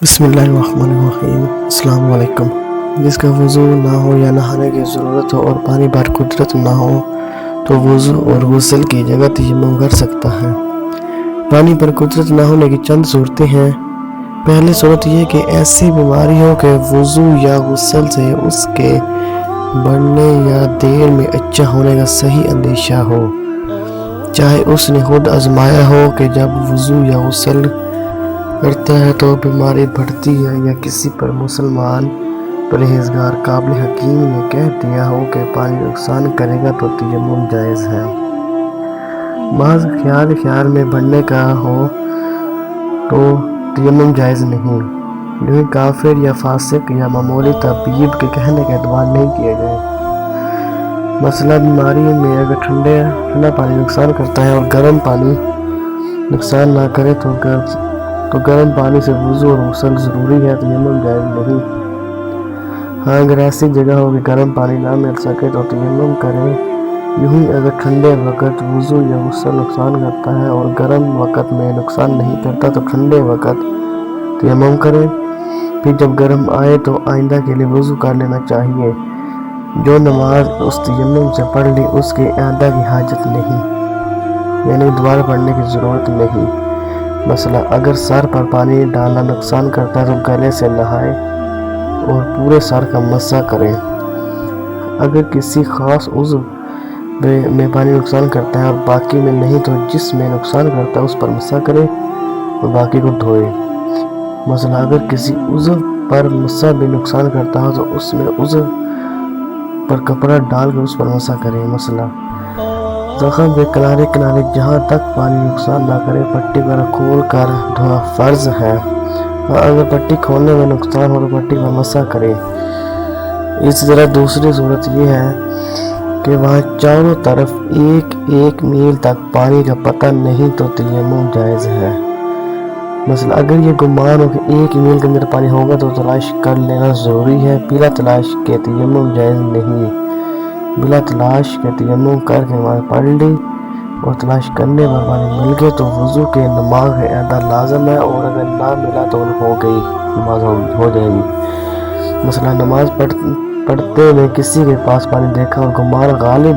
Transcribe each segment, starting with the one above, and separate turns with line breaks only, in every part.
بسم اللہ الرحمن الرحیم۔ السلام علیکم۔ جس کا وضو نہ ہو یا نہانے کی ضرورت ہو اور پانی بھر قدرت نہ ہو تو وضو اور غسل کی جگہ تیمم کر سکتا ہے۔ پانی پر قدرت نہ ہونے کی چند صورتیں ہیں۔ پہلی صورت یہ کہ ایسی بیماری ہو کہ وضو یا غسل سے اس کے بڑھنے یا دیر میں اچھا ہونے کا صحیح اندیشہ ہو، چاہے اس نے خود آزمایا ہو کہ جب وضو یا غسل کرتا ہے تو بیماری بڑھتی ہے، یا کسی پر مسلمان پرہیزگار قابل حکیم نے کہہ دیا ہو کہ پانی نقصان کرے گا تو تیمم جائز ہے۔ بعض خیال میں بڑھنے کا ہو تو تیمم جائز نہیں، جو ہی کافر یا فاسق یا معمولی طبیب کے کہنے کے اعتبار نہیں کیے گئے۔ مسئلہ بیماری میں اگر ٹھنڈا پانی نقصان کرتا ہے اور گرم پانی نقصان نہ کرے تو گرم پانی سے وضو اور غسل ضروری ہے، تیمم جائز نہیں۔ ہاں، اگر ایسی جگہ ہو کہ گرم پانی نہ مل سکے تو تیمم کرے۔ یوں ہی اگر ٹھنڈے وقت وضو یا غسل نقصان کرتا ہے اور گرم وقت میں نقصان نہیں کرتا تو ٹھنڈے وقت تیمم کرے۔ پھر جب گرم آئے تو آئندہ کے لیے وضو کر لینا چاہیے۔ جو نماز اس تیمم سے پڑھ لی اس کے اعادہ کی حاجت نہیں، یعنی دوبارہ پڑھنے کی ضرورت نہیں۔ مثلا اگر سر پر پانی ڈالنا نقصان کرتا ہے تو گلے سے نہائے اور پورے سر کا مسح کرے۔ اگر کسی خاص عضو میں پانی نقصان کرتا ہے اور باقی میں نہیں تو جس میں نقصان کرتا ہے اس پر مسح کرے اور باقی کو دھوئے۔ مثلا اگر کسی عضو پر مسح بھی نقصان کرتا ہو تو اس میں عضو پر کپڑا ڈال کر اس پر مسح کرے۔ مثلا زخم کے کنارے جہاں تک پانی نقصان نہ کرے پٹی پر کھول کر دھونا فرض ہے، اور اگر پٹی کھولنے میں نقصان ہو تو پٹی پر مسح کرے۔ اسی طرح دوسری صورت یہ ہے کہ وہاں چاروں طرف ایک میل تک پانی کا پتہ نہیں تو تیمم جائز ہے۔ مثلا اگر یہ گمان ہو کہ 1 میل کے اندر پانی ہوگا تو تلاش کر لینا ضروری ہے، بلا تلاش کے تیمم جائز نہیں۔ بلا تلاش کے تیمم کر کے نماز پڑھ لی اور تلاش کرنے پر پانی مل گئے تو وضو کے نماز کا اعادہ لازم ہے، اور اگر نہ ملا تو نماز ہو جائے گی۔ مثلا نماز پڑھتے میں کسی کے پاس پانی دیکھا اور گمان غالب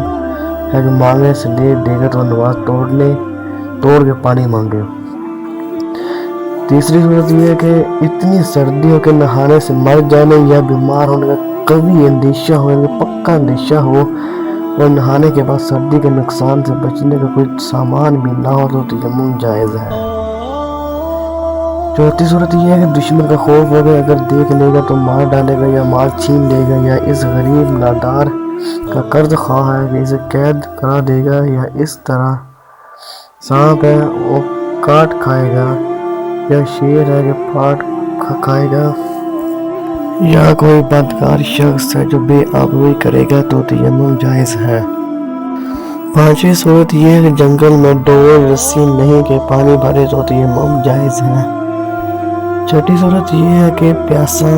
ہے کہ مانگنے سے دے گا تو نماز توڑ کے پانی مانگے۔ تیسری صورت یہ ہے کہ اتنی سردی ہو کہ نہانے سے مر جانے یا بیمار ہونے کا قوی اندیشہ ہو، یعنی پکا اندیشہ ہو، اور نہانے کے بعد سردی کے نقصان سے بچنے کا کوئی سامان بھی نہ ہو تو تیمم جائز ہے۔ چوتھی صورت یہ ہے کہ دشمن کا خوف ہو کہ اگر دیکھ لے گا تو مار ڈالے گا یا مال چھین لے گا، یا اس غریب نادار کا قرض خواہ ہے کہ اسے قید کرا دے گا، یا اس طرح سانپ ہے وہ کاٹ کھائے گا، یا شیر ہے کہ پاٹ کھائے گا، یا کوئی بدکار شخص ہے جو بے آبروئی کرے گا تو تیمم جائز ہے۔ پانچویں صورت یہ ہے کہ جنگل میں ڈور رسی نہیں کہ پانی بھرے تو تیمم جائز ہے۔ چھٹی صورت یہ ہے کہ پیاسا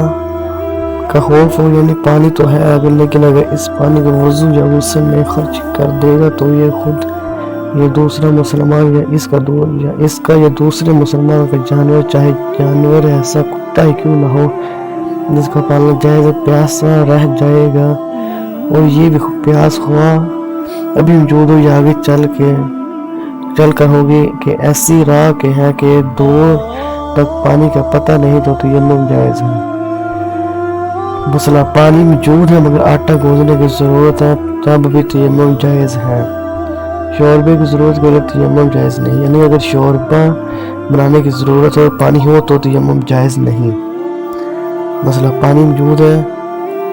کا خوف ہو، یعنی پانی تو ہے لیکن اگر اس پانی کو وضو یا غسل میں خرچ کر دے گا تو یہ خود یہ دوسرا مسلمان یا اس کا یا دوسرے مسلمان کا جانور، چاہے جانور ایسا کتا ہی کیوں نہ ہو، جس کا پالنا جائز ہے، پیاسا رہ جائے گا، اور یہ بھی پیاس خواہ ابھی موجود ہو یا آگے چل کر ہوگی کہ ایسی راہ کے ہے کہ دور تک پانی کا پتہ نہیں تو تیمم جائز ہے۔ مثلا پانی موجود ہے مگر آٹا گوندنے کی ضرورت ہے تب بھی تیمم جائز ہے۔ شوربے کی ضرورت کے لیے تیمم جائز نہیں، یعنی اگر شوربہ بنانے کی ضرورت ہے اور پانی ہو تو تیمم جائز نہیں۔ مثلا پانی موجود ہے،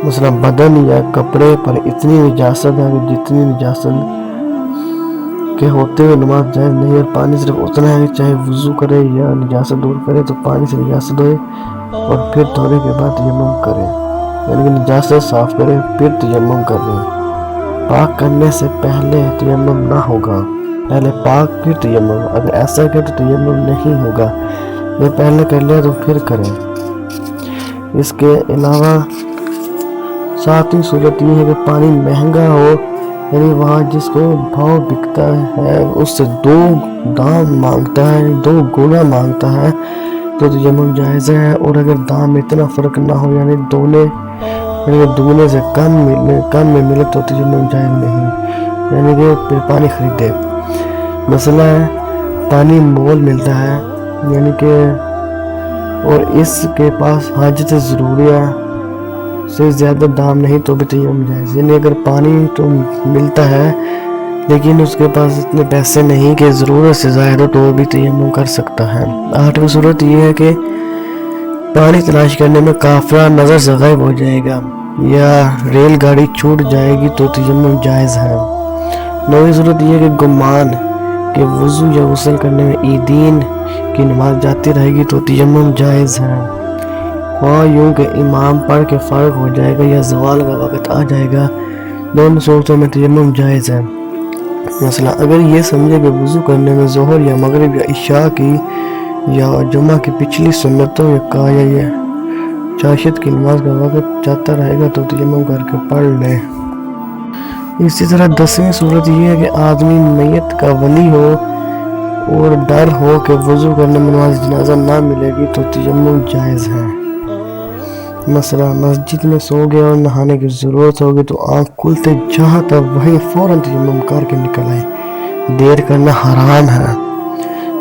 مثلا بدن یا کپڑے پر اتنی نجاست ہے کہ جتنی نجاست کے ہوتے ہوئے نماز جائز نہیں، اور پانی صرف اتنا ہے کہ چاہے وضو کرے یا نجاست دور کرے تو پانی سے نجاست دھوئے اور پھر دھونے کے بعد تیمم کرے، یعنی کہ نجاست صاف کرے پھر تیمم کرے۔ پاک کرنے سے پہلے تیمم نہ ہوگا، پہلے پاک پھر تیمم، اگر ایسا کہ تو تیمم نہیں ہوگا، یہ پہلے کر لیا تو پھر کریں۔ اس کے علاوہ ساتویں صورت یہ ہے کہ پانی مہنگا ہو، یعنی وہاں جس کو بھاؤ بکتا ہے اس سے 2 دام مانگتا ہے، 2 گنا مانگتا ہے، تو تیمم جائز ہے، اور اگر دام میں اتنا فرق نہ ہو یعنی دونے سے کم میں ملے تو تیمم جائز نہیں، یعنی کہ پھر پانی خریدے۔ مسئلہ ہے پانی مول ملتا ہے یعنی کہ اور اس کے پاس حاجت ضروریہ سے زیادہ دام نہیں تو بھی تیمم جائز، یعنی اگر پانی تو ملتا ہے لیکن اس کے پاس اتنے پیسے نہیں کہ ضرورت سے زائد ہو تو وہ بھی تیمم کر سکتا ہے۔ 8ویں صورت یہ ہے کہ پانی تلاش کرنے میں قافلہ نظر سے غائب ہو جائے گا یا ریل گاڑی چھوٹ جائے گی تو تیمم جائز ہے۔ 9ویں صورت یہ ہے کہ گمان کہ وضو یا غسل کرنے میں عیدین کی نماز جاتی رہے گی تو تیمم جائز ہے، خواہ یوں کہ امام پڑھ کے فارغ ہو جائے گا یا زوال کا وقت آ جائے گا، دونوں صورتوں میں تیمم جائز ہے۔ مثلا اگر یہ سمجھے کہ وضو کرنے میں ظہر یا مغرب یا عشاء کی یا جمعہ کی پچھلی سنتوں یا چاشت کی نماز کا وقت جاتا رہے گا تو تیمم کر کے پڑھ لے۔ اسی طرح 10ویں صورت یہ ہے کہ آدمی میت کا ولی ہو اور ڈر ہو کہ وضو کرنے میں نماز جنازہ نہ ملے گی تو تیمم جائز ہے۔ مثلا مسجد میں سو گیا اور نہانے کی ضرورت ہوگی تو آنکھ کھلتے جہاں تک وہیں فوراً تیمم کر کے نکل آئے، دیر کرنا حرام ہے۔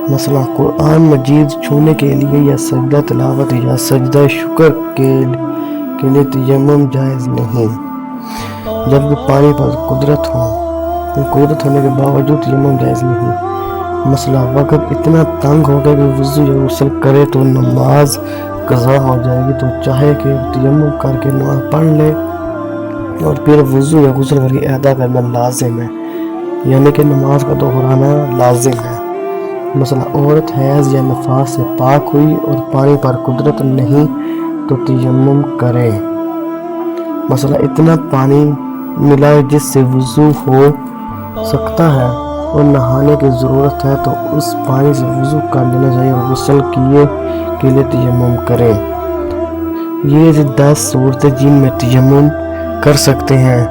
مثلا قرآن مجید چھونے کے لیے یا سجدہ تلاوت یا سجدہ شکر کے لیے تیمم جائز نہیں، جبکہ پانی پر قدرت ہونے کے باوجود تیمم جائز نہیں۔ مثلا وقت اتنا تنگ ہوگا کہ وضو یا غسل کرے تو نماز قضا ہو جائے گی تو چاہے کہ تیمم کر کے نماز پڑھ لے اور پھر وضو یا غسل کر کے ادا کرنا لازم ہے، یعنی کہ نماز کا دہرانا لازم ہے۔ مثلا عورت حیض یا نفاس سے پاک ہوئی اور پانی پر قدرت نہیں تو تیمم کرے۔ مثلا اتنا پانی ملا جس سے وضو ہو سکتا ہے اور نہانے کی ضرورت ہے تو اس پانی سے وضو کر لینا چاہیے اور غسل کے لیے تیمم کرے۔ یہ 10 صورتیں جن میں تیمم کر سکتے ہیں۔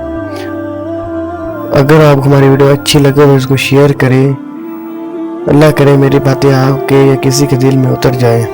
اگر آپ کو ہماری ویڈیو اچھی لگے تو اس کو شیئر کریں۔ اللہ کرے میری باتیں آپ کے یا کسی کے دل میں اتر جائیں۔